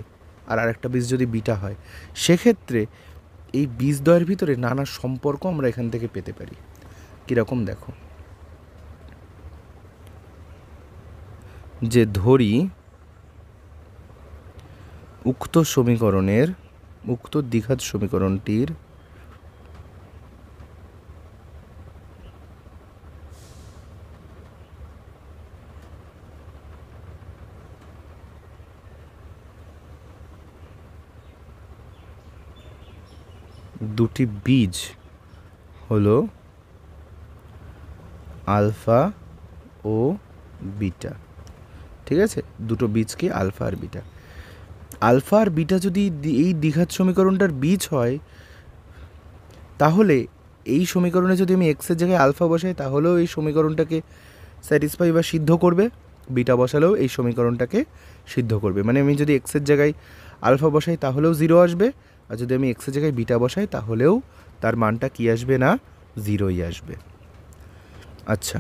আর আরেকটা বীজ যদি বিটা হয়, সেক্ষেত্রে এই বীজদ্বয়ের ভিতরে নানা সম্পর্ক আমরা এখান থেকে পেতে পারি। কীরকম দেখো, যে ধরি উক্ত সমীকরণের, উক্ত দ্বিঘাত সমীকরণটির দুটি বীজ হলো আলফা ও বিটা। ঠিক আছে, দুটো বীজ কি আলফা আর বিটা। আলফা আর বিটা যদি এই দ্বিঘাত সমীকরণটার বীজ হয়, তাহলে এই সমীকরণে যদি আমি এক্সের জায়গায় আলফা বসাই তাহলেও এই সমীকরণটাকে স্যাটিসফাই বা সিদ্ধ করবে, বিটা বসালেও এই সমীকরণটাকে সিদ্ধ করবে। মানে আমি যদি এক্সের জায়গায় আলফা বসাই তাহলেও 0 আসবে, আর যদি আমি এক্সের জায়গায় বিটা বসাই তাহলেও তার মানটা কি আসবে না 0ই আসবে। আচ্ছা,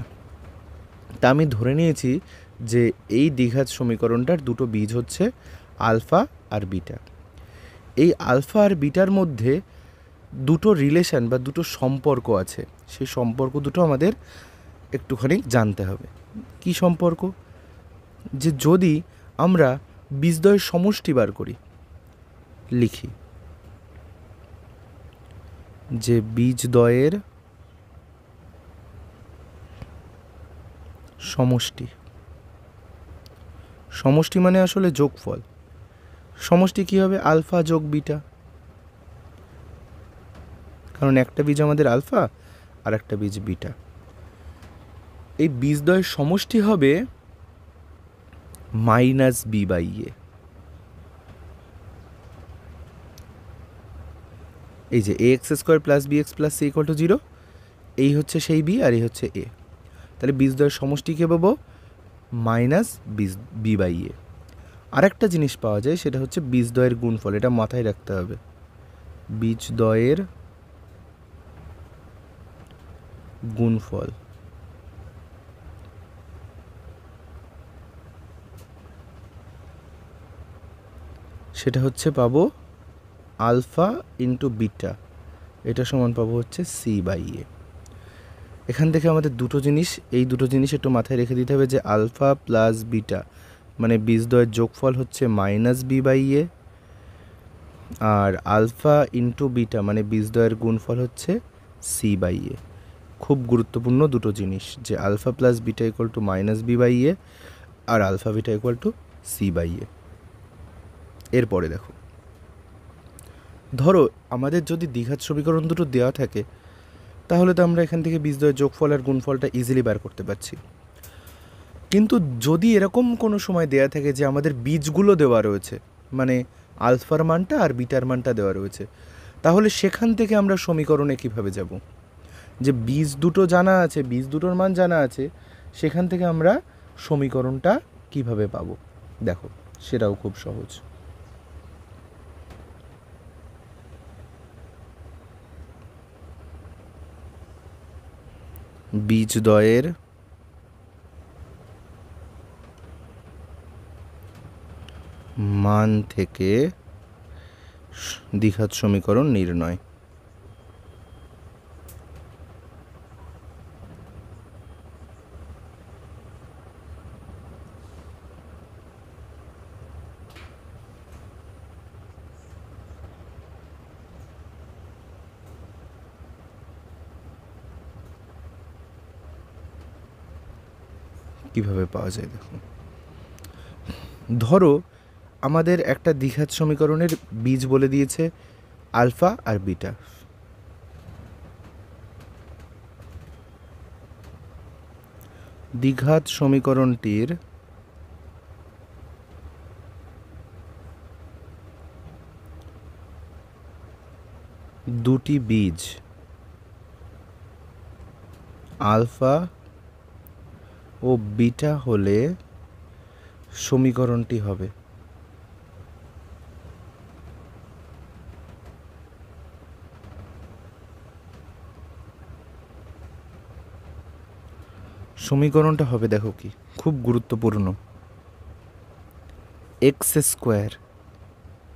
তা আমি ধরে নিয়েছি যে এই দ্বিঘাত সমীকরণটার দুটো বীজ হচ্ছে আলফা আর বিটা। এই আলফা আর বিটার মধ্যে দুটো রিলেশন বা দুটো সম্পর্ক আছে, সেই সম্পর্ক দুটো আমাদের একটুখানি জানতে হবে। কি সম্পর্ক, যে যদি আমরা বীজদ্বয়ের সমষ্টি বার করি, লিখি যে বীজদ্বয়ের সমষ্টি, সমষ্টি মানে আসলে যোগফল। সমষ্টি কী হবে, আলফা যোগ বিটা, কারণ একটা বীজ আমাদের আলফা আর একটা বীজ বিটা। এই বীজদ্বয়ের সমষ্টি হবে -b/a। এই যে ax² + bx + c = 0, এই হচ্ছে সেই বি আর এই হচ্ছে এ। তাহলে বীজদ্বয়ের সমষ্টি কে পাবো -b/a। আরেকটা জিনিস পাওয়া যায়, সেটা হচ্ছে বীজদ্বয়ের গুণফল। এটা মাথায় রাখতে হবে, বীজদ্বয়ের গুণফল, সেটা হচ্ছে পাবো আলফা ইন্টু বিটা, এটা সমান পাবো হচ্ছে c/a। এখান থেকে আমাদের এই দুটো জিনিস একটু মাথায় রেখে দিতে হবে যে আলফা প্লাস বিটা মানে বীজদ্বয়ের যোগফল হচ্ছে -b/a, আর আলফা ইন্টু বিটা মানে বীজদ্বয়ের গুণফল হচ্ছে c/a। খুব গুরুত্বপূর্ণ দুটো জিনিস, যে alpha plus beta equal to -b/a আর alpha beta equal to c/a। এরপরে দেখো, ধরো আমাদের যদি দ্বিঘাত সমীকরণ দুটো দেওয়া থাকে, তাহলে তো আমরা এখান থেকে বীজদ্বয়ের যোগফল আর গুণফলটা ইজিলি বার করতে পারছি। কিন্তু যদি এরকম কোনো সময় দেওয়া থাকে যে আমাদের বীজগুলো দেওয়া রয়েছে, মানে আলফার মানটা আর বিটার মানটা দেওয়া রয়েছে, তাহলে সেখান থেকে আমরা সমীকরণে কিভাবে যাব? যে বীজ দুটো জানা আছে, বীজ দুটোর মান জানা আছে, সেখান থেকে আমরা সমীকরণটা কিভাবে পাবো? দেখো, সেটাও খুব সহজ। বীজদ্বয়ের মান থেকে দ্বিঘাত সমীকরণ নির্ণয়। কিভাবে পাওয়া যায় দেখো, ধরো আমাদের একটা দ্বিঘাত সমীকরণের বীজ বলে দিয়েছে আলফা আর বিটা। দ্বিঘাত সমীকরণটির দুটি বীজ আলফা ও বিটা হলে সমীকরণটি হবে। সমীকরণটা হবে দেখো কি, খুব গুরুত্বপূর্ণ, x²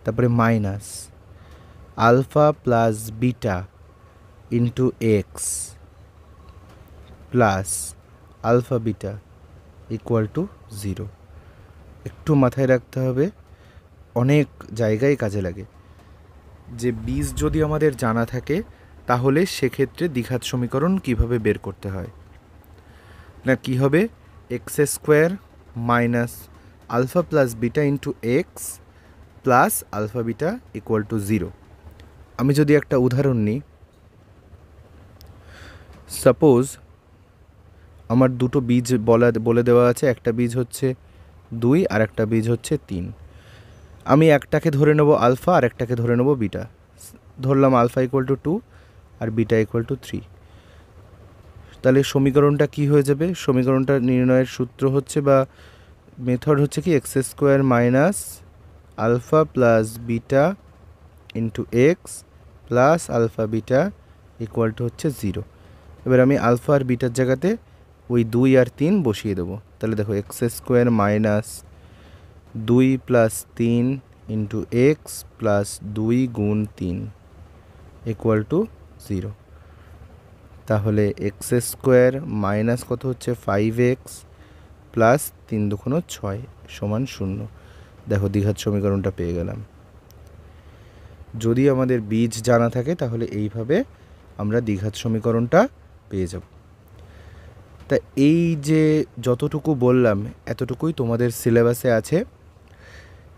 তারপরে minus alpha plus beta into X plus alpha beta equal to 0। একটু মাথায় রাখতে হবে, অনেক জায়গায় কাজে লাগে, যে বীজ যদি আমাদের জানা থাকে তাহলে সেক্ষেত্রে দ্বিঘাত সমীকরণ কিভাবে বের করতে হয়। না কি হবে, x² minus alpha plus beta into X plus alpha beta equal to 0। আমি যদি একটা উদাহরণ নিই, সাপোজ আমার দুটো বীজ বলে দেওয়া আছে, একটা বীজ হচ্ছে 2 আর একটা বীজ হচ্ছে 3। আমি একটাকে ধরে নেব আলফা আর একটাকে ধরে নেব বিটা। ধরলাম আলফা ইকুয়াল টু 2 আর বিটা ইকুয়াল টু 3। তাহলে সমীকরণটা কি হয়ে যাবে? সমীকরণটা নির্ণয়ের সূত্র হচ্ছে বা মেথড হচ্ছে কি, x² minus alpha plus beta into X plus alpha beta equal to হচ্ছে 0। এবার আমি আলফা আর বিটার জায়গাতে ওই 2 আর 3 বসিয়ে দেবো। তাহলে দেখো x² minus 2 plus 3 into X plus 2 গুণ 3 ইকুয়াল টু 0। তাহলে x² মাইনাস কত হচ্ছে 5x প্লাস 3 দুগুণ 6 সমান 0। দেখো দ্বিঘাত সমীকরণটা পেয়ে গেলাম। যদি আমাদের বীজ জানা থাকে তাহলে এইভাবে আমরা দ্বিঘাত সমীকরণটা পেয়ে যাব। তা এই যে যতটুকু বললাম এতটুকুই তোমাদের সিলেবাসে আছে।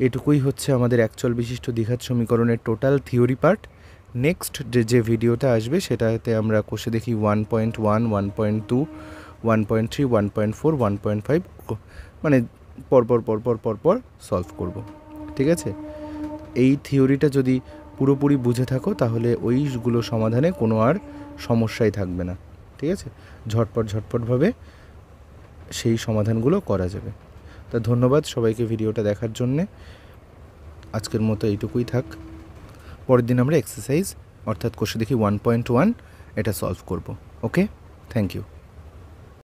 এটুকুই হচ্ছে আমাদের অ্যাকচুয়াল বিশিষ্ট দ্বিঘাত সমীকরণের টোটাল থিওরি পার্ট। নেক্সট যে ভিডিওটা আসবে সেটাতে আমরা কষে দেখি 1.1, 1.2, 1.3, 1.4, 1.5 মানে পরপর সলভ করব। ঠিক আছে, এই থিওরিটা যদি পুরোপুরি বুঝে থাকো তাহলে ওইগুলো সমাধানে কোনো আর সমস্যাই থাকবে না। ঠিক আছে, ঝটপটভাবে সেই সমাধানগুলো করা যাবে। তা ধন্যবাদ সবাইকে ভিডিওটা দেখার জন্যে। আজকের মতো এইটুকুই থাক। পরের দিন আমরা এক্সারসাইজ অর্থাৎ কষে দেখি 1.1 এটা সলভ করব। ওকে। Thank you.